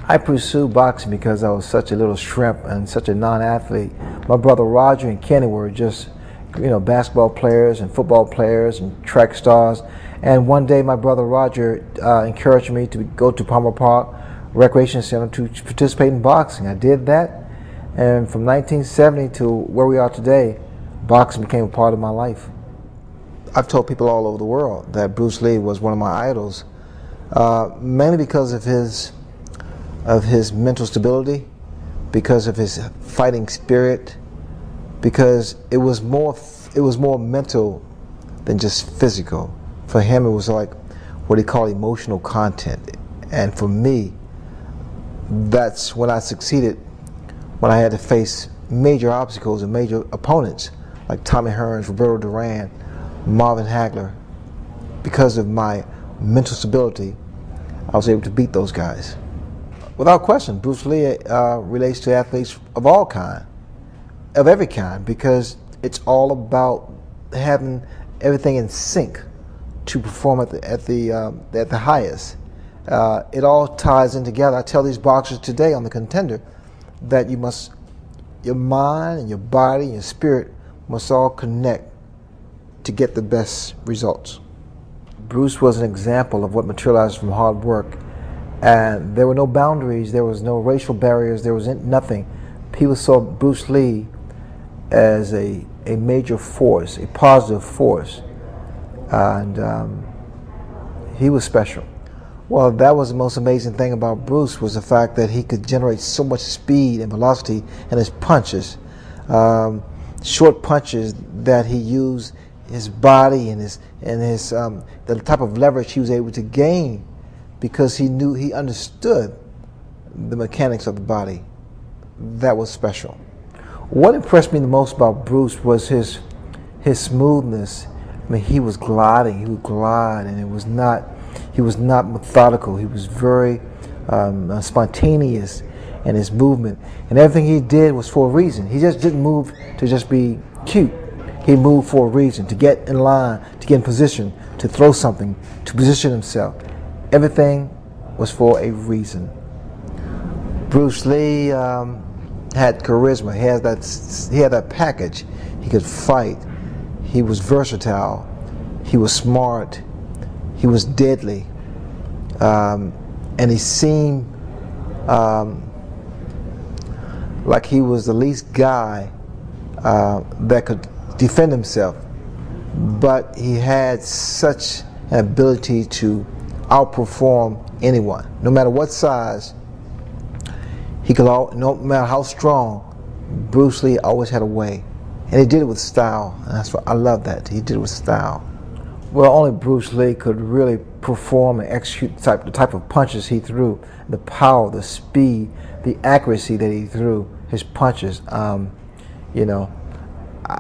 I pursued boxing because I was such a little shrimp and such a non-athlete. My brother Roger and Kenny were just, basketball players and football players and track stars. And one day my brother Roger encouraged me to go to Palmer Park Recreation Center to participate in boxing. I did that, and from 1970 to where we are today, boxing became a part of my life. I've told people all over the world that Bruce Lee was one of my idols, mainly because of his mental stability, because of his fighting spirit, because it was more mental than just physical. For him, it was like what he called emotional content, and for me, that's when I succeeded, when I had to face major obstacles and major opponents like Tommy Hearns, Roberto Duran, Marvin Hagler. Because of my mental stability, I was able to beat those guys. Without question, Bruce Lee relates to athletes of all kind, of every kind, because it's all about having everything in sync to perform at the highest. It all ties in together. I tell these boxers today on The Contender that your mind and your body and your spirit must all connect to get the best results. Bruce was an example of what materialized from hard work, and there were no boundaries, there was no racial barriers, there was nothing. People saw Bruce Lee as a major force, a positive force, and he was special. Well, that was the most amazing thing about Bruce, was the fact that he could generate so much speed and velocity in his punches, short punches that he used his body and the type of leverage he was able to gain, because he understood the mechanics of the body. That was special. What impressed me the most about Bruce was his smoothness. I mean, he was gliding. He would glide, and he was not methodical. He was very spontaneous in his movement, and everything he did was for a reason. He just didn't move to just be cute. He moved for a reason, to get in line, to get in position, to throw something, to position himself. Everything was for a reason. Bruce Lee had charisma. He had that package. He could fight. He was versatile. He was smart. He was deadly. And he seemed like he was the least guy that could defend himself, but he had such an ability to outperform anyone, no matter what size. No matter how strong, Bruce Lee always had a way, and he did it with style. And that's what I love. That he did it with style. Well, only Bruce Lee could really perform and execute the type of punches he threw, the power, the speed, the accuracy that he threw his punches.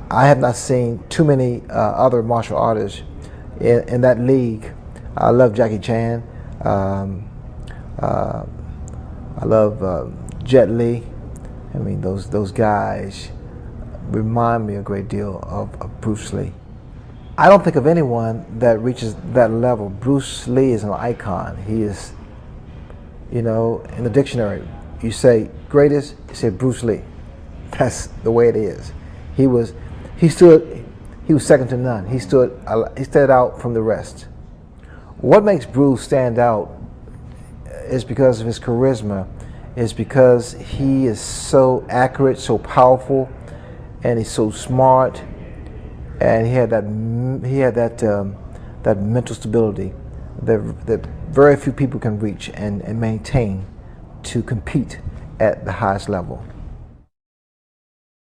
I have not seen too many other martial artists in that league. I love Jackie Chan. I love Jet Li. I mean, those guys remind me a great deal of Bruce Lee. I don't think of anyone that reaches that level. Bruce Lee is an icon. He is, in the dictionary, you say greatest, you say Bruce Lee. That's the way it is. He was second to none. He stood out from the rest. What makes Bruce stand out is because of his charisma, is because he is so accurate, so powerful, and he's so smart, and he had that mental stability that very few people can reach and maintain to compete at the highest level.